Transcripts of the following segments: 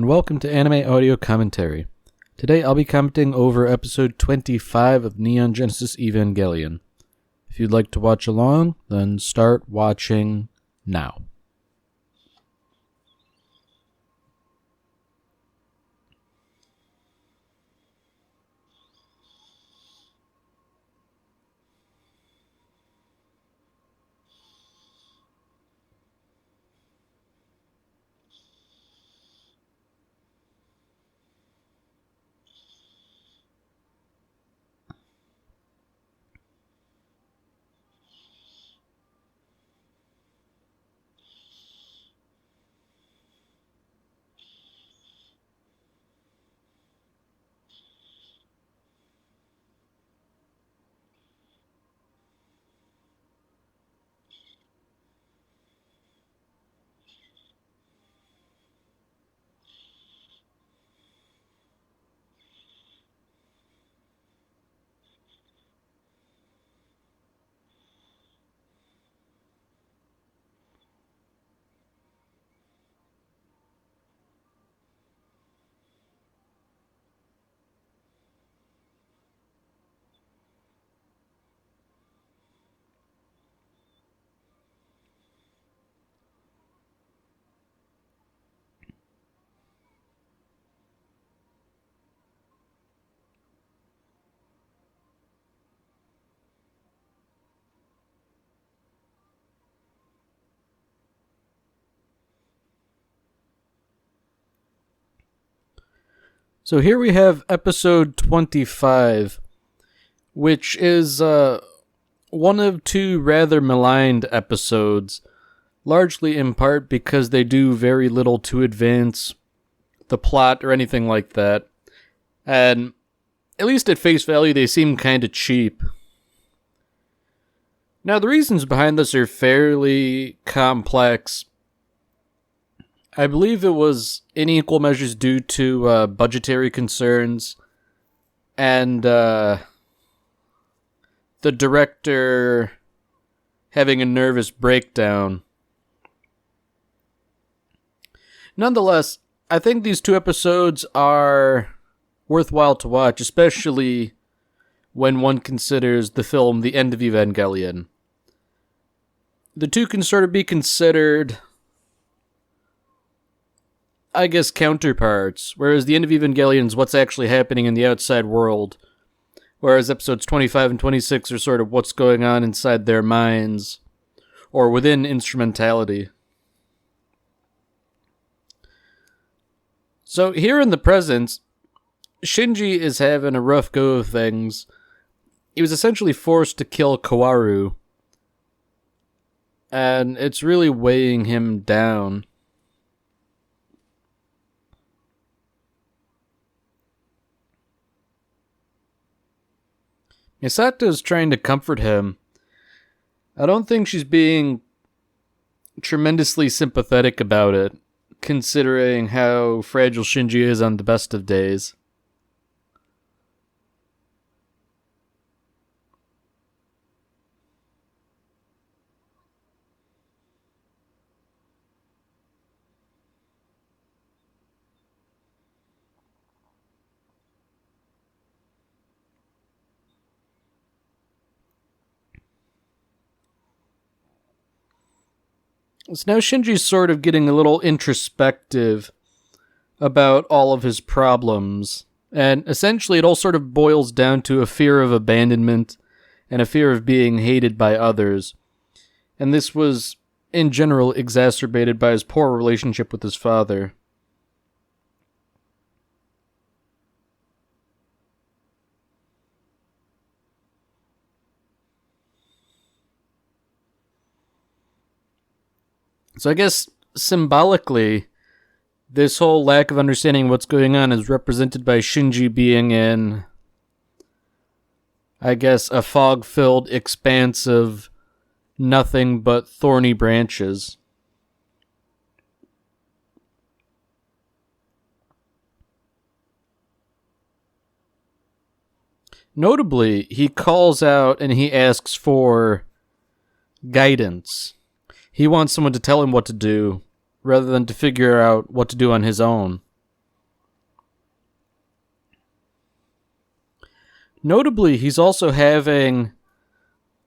and welcome to Anime Audio Commentary. Today I'll be commenting over episode 25 of Neon Genesis Evangelion. If you'd like to watch along, then start watching now. So here we have episode 25, which is one of two rather maligned episodes, largely in part because they do very little to advance the plot or anything like that. And at least at face value, they seem kind of cheap. Now, the reasons behind this are fairly complex. I believe it was in equal measures due to budgetary concerns and the director having a nervous breakdown. Nonetheless, I think these two episodes are worthwhile to watch, especially when one considers the film The End of Evangelion. The two can sort of be considered, I guess, counterparts, whereas the end of Evangelion is what's actually happening in the outside world, whereas episodes 25 and 26 are sort of what's going on inside their minds, or within instrumentality. So here in the present, Shinji is having a rough go of things. He was essentially forced to kill Kaworu, and it's really weighing him down. Misato's trying to comfort him. I don't think she's being tremendously sympathetic about it, considering how fragile Shinji is on the best of days. So now Shinji's sort of getting a little introspective about all of his problems, and essentially it all sort of boils down to a fear of abandonment and a fear of being hated by others. And this was, in general, exacerbated by his poor relationship with his father. So I guess, symbolically, this whole lack of understanding what's going on is represented by Shinji being in, I guess, a fog-filled expanse of nothing but thorny branches. Notably, he calls out and he asks for guidance. He wants someone to tell him what to do, rather than to figure out what to do on his own. Notably, he's also having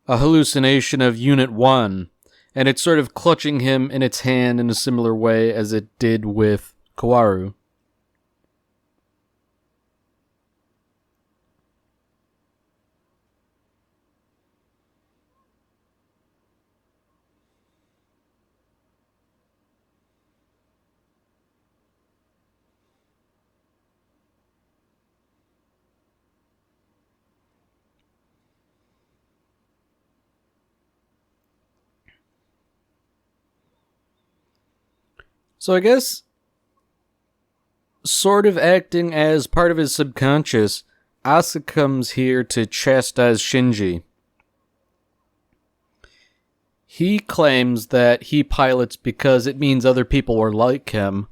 a hallucination of Unit 1, and it's sort of clutching him in its hand in a similar way as it did with Kaworu. So I guess, sort of acting as part of his subconscious, Asuka comes here to chastise Shinji. He claims that he pilots because it means other people are like him,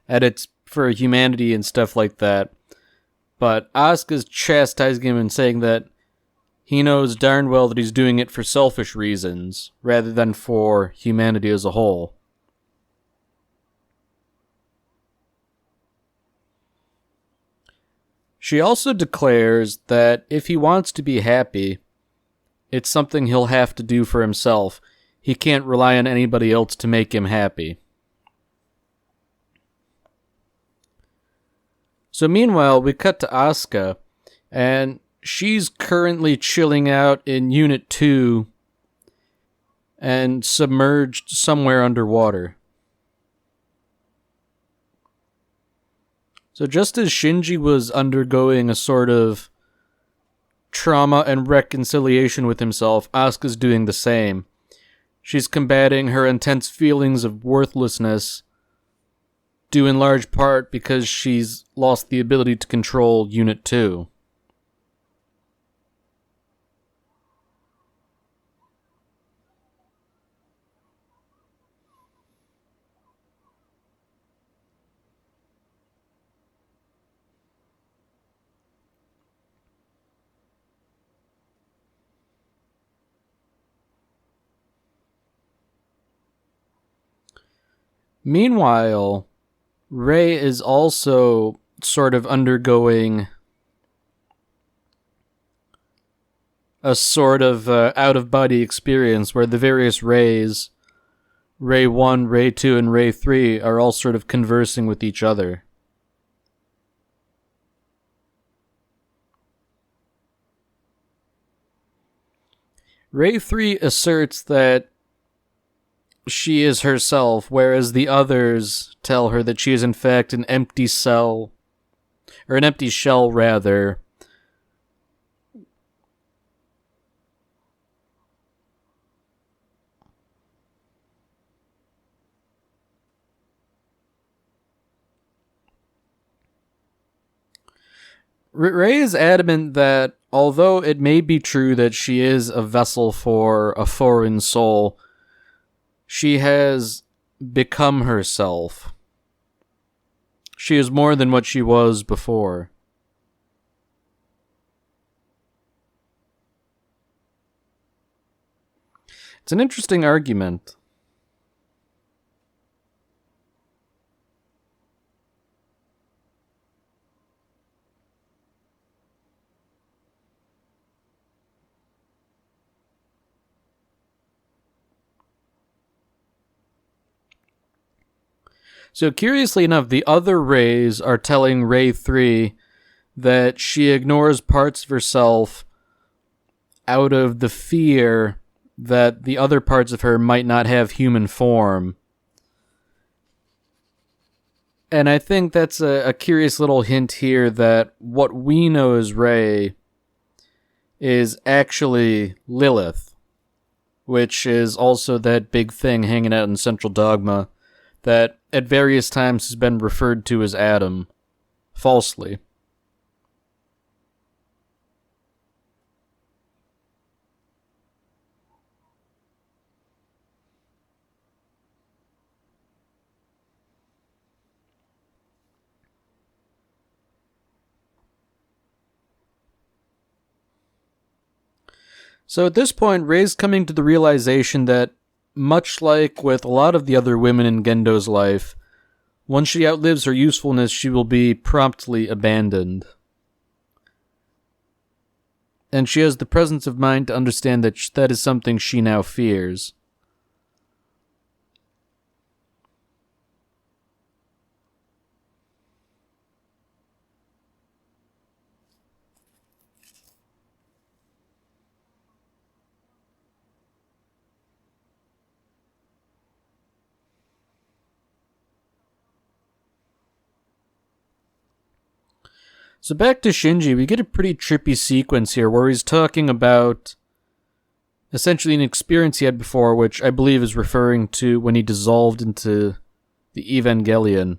and it's for humanity and stuff like that. But Asuka's chastising him and saying that he knows darn well that he's doing it for selfish reasons, rather than for humanity as a whole. She also declares that if he wants to be happy, it's something he'll have to do for himself. He can't rely on anybody else to make him happy. So meanwhile, we cut to Asuka, and she's currently chilling out in Unit 2 and submerged somewhere underwater. So just as Shinji was undergoing a sort of trauma and reconciliation with himself, Asuka's doing the same. She's combating her intense feelings of worthlessness, due in large part because she's lost the ability to control Unit 2. Meanwhile, Rei is also sort of undergoing a sort of out-of-body experience where the various Reis, Rei 1, Rei 2, and Rei 3, are all sort of conversing with each other. Rei 3 asserts that she is herself, whereas the others tell her that she is in fact an empty shell, rather. Rei is adamant that although it may be true that she is a vessel for a foreign soul, she has become herself. She is more than what she was before. It's an interesting argument. So curiously enough, the other Reis are telling Rei 3 that she ignores parts of herself out of the fear that the other parts of her might not have human form. And I think that's a curious little hint here that what we know as Rei is actually Lilith, which is also that big thing hanging out in Central Dogma that at various times has been referred to as Adam, falsely. So at this point, Rei's coming to the realization that, much like with a lot of the other women in Gendo's life, once she outlives her usefulness, she will be promptly abandoned. and she has the presence of mind to understand that that is something she now fears. So back to Shinji, we get a pretty trippy sequence here where he's talking about essentially an experience he had before, which I believe is referring to when he dissolved into the Evangelion.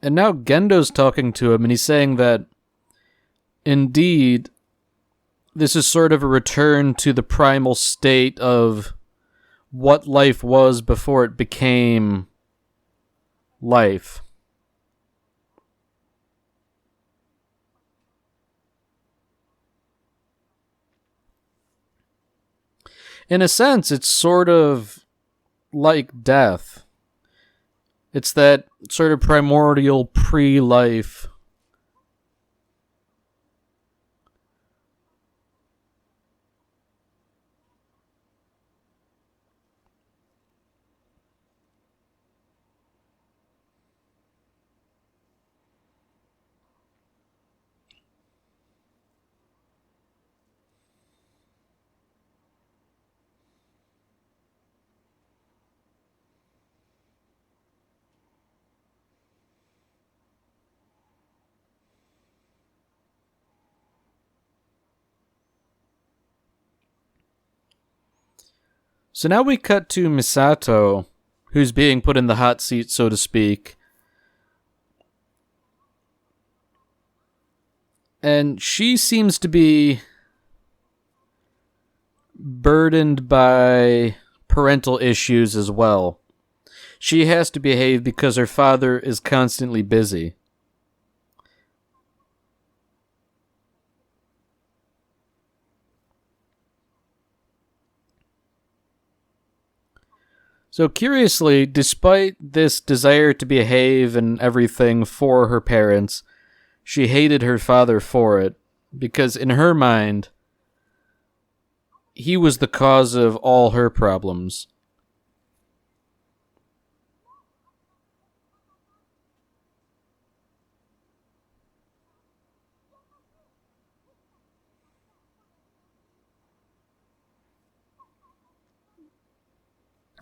And now Gendo's talking to him, and he's saying that, indeed, this is sort of a return to the primal state of what life was before it became life. In a sense, it's sort of like death. It's that sort of primordial pre-life. So now we cut to Misato, who's being put in the hot seat, so to speak. And she seems to be burdened by parental issues as well. She has to behave because her father is constantly busy. So curiously, despite this desire to behave and everything for her parents, she hated her father for it, because in her mind, he was the cause of all her problems.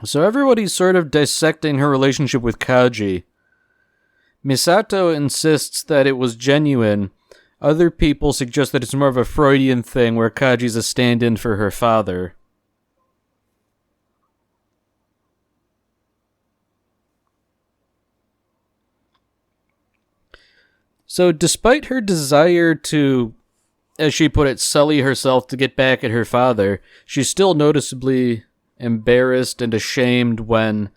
So everybody's sort of dissecting her relationship with Kaji. Misato insists that it was genuine. Other people suggest that it's more of a Freudian thing where Kaji's a stand-in for her father. So despite her desire to, as she put it, sully herself to get back at her father, she's still noticeably embarrassed and ashamed when,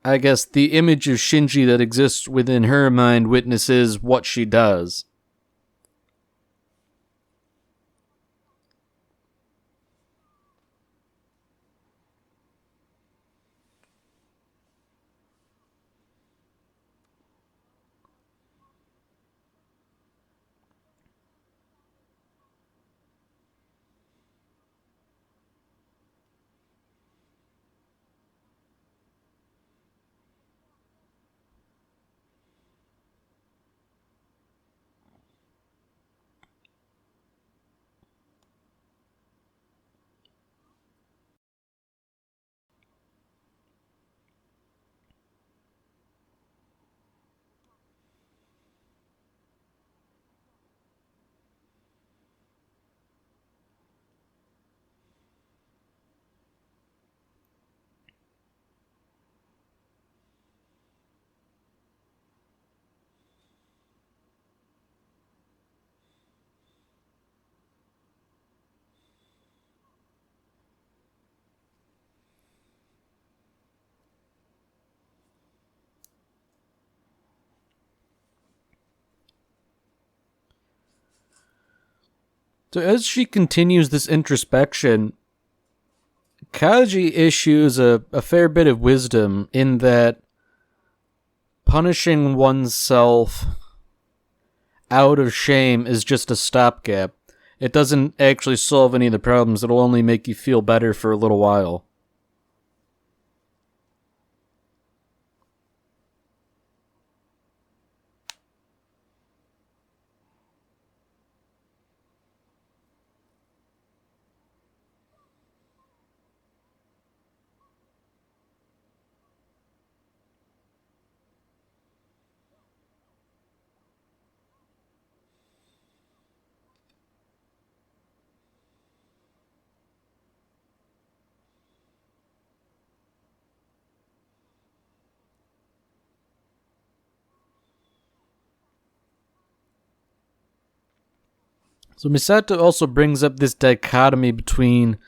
I guess, the image of Shinji that exists within her mind witnesses what she does. So as she continues this introspection, Kaji issues a fair bit of wisdom in that punishing oneself out of shame is just a stopgap. It doesn't actually solve any of the problems. It'll only make you feel better for a little while. So Misato also brings up this dichotomy between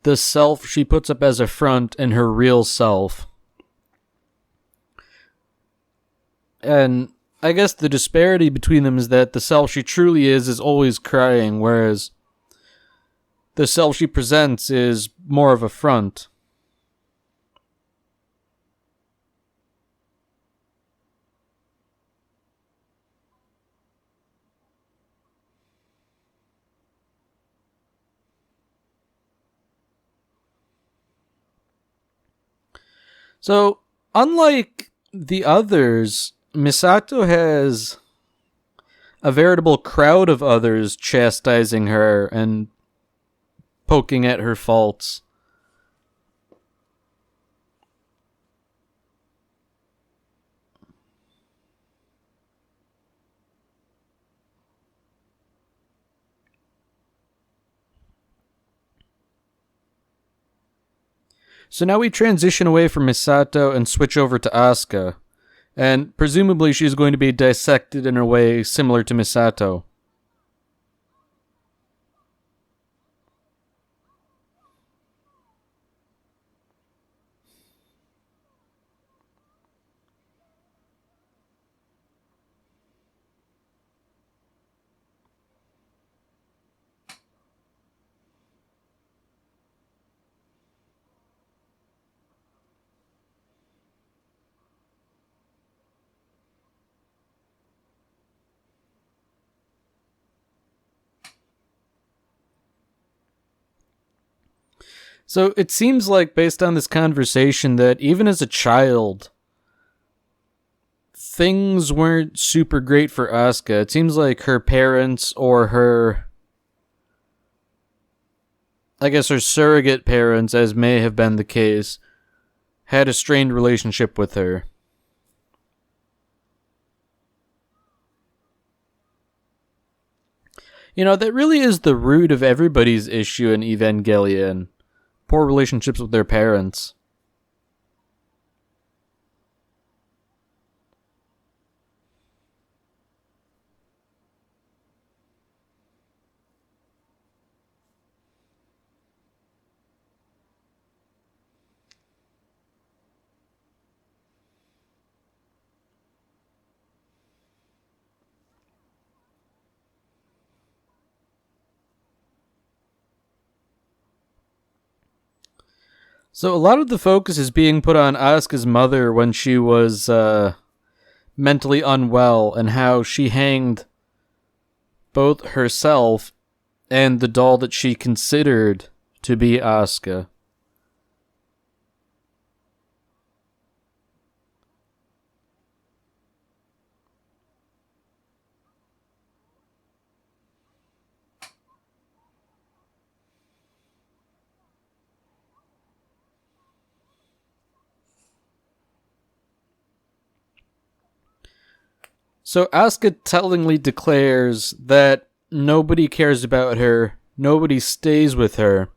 the self she puts up as a front and her real self. And I guess the disparity between them is that the self she truly is always crying, whereas the self she presents is more of a front. So, unlike the others, Misato has a veritable crowd of others chastising her and poking at her faults. So now we transition away from Misato and switch over to Asuka. And presumably she's going to be dissected in a way similar to Misato. So it seems like, based on this conversation, that even as a child, things weren't super great for Asuka. It seems like her parents or her, I guess her surrogate parents, as may have been the case, had a strained relationship with her. You know, that really is the root of everybody's issue in Evangelion. Poor relationships with their parents. So a lot of the focus is being put on Asuka's mother when she was mentally unwell, and how she hanged both herself and the doll that she considered to be Asuka. So Asuka tellingly declares that nobody cares about her, nobody stays with her.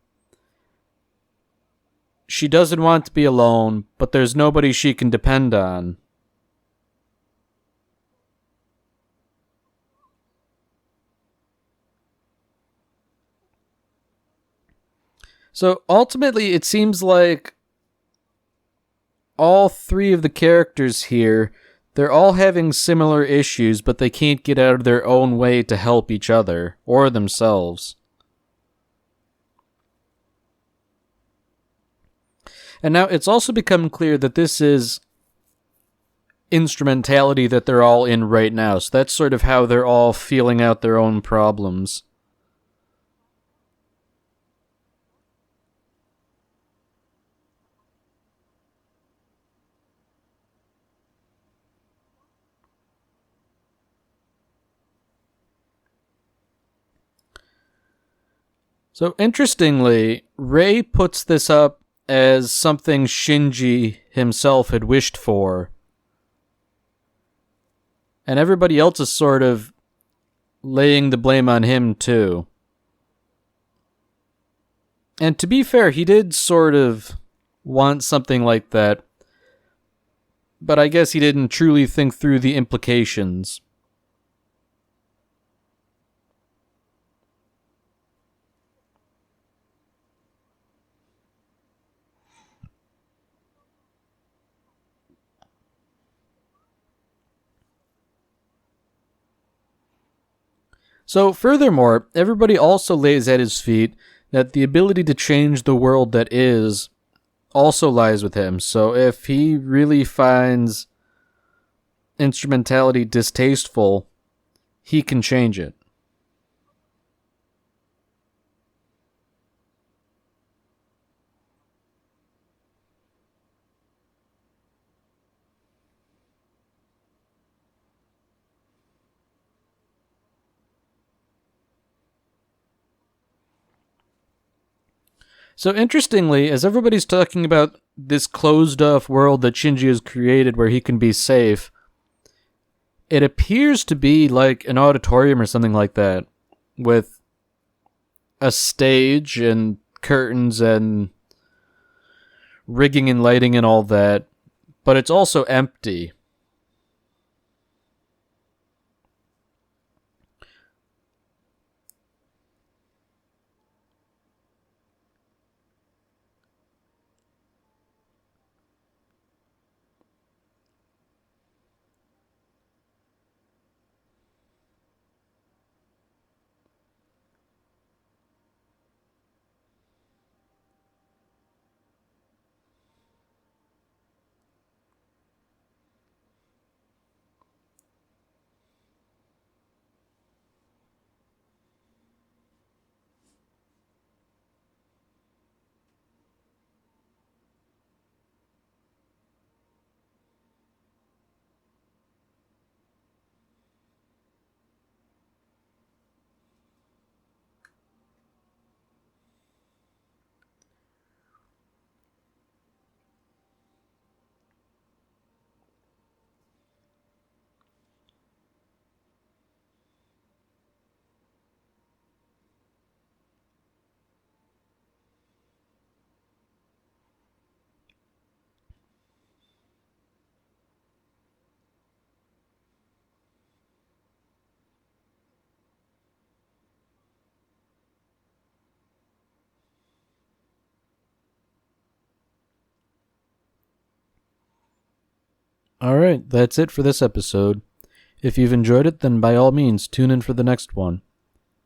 She doesn't want to be alone, but there's nobody she can depend on. So ultimately, it seems like all three of the characters here, they're all having similar issues, but they can't get out of their own way to help each other or themselves. And now it's also become clear that this is instrumentality that they're all in right now. So that's sort of how they're all feeling out their own problems. So interestingly, Rei puts this up as something Shinji himself had wished for. And everybody else is sort of laying the blame on him too. And to be fair, he did sort of want something like that. But I guess he didn't truly think through the implications. So, furthermore, everybody also lays at his feet that the ability to change the world that is also lies with him. So, if he really finds instrumentality distasteful, he can change it. So interestingly, as everybody's talking about this closed off world that Shinji has created where he can be safe, it appears to be like an auditorium or something like that, with a stage and curtains and rigging and lighting and all that, but it's also empty. Alright, that's it for this episode. If you've enjoyed it, then by all means, tune in for the next one.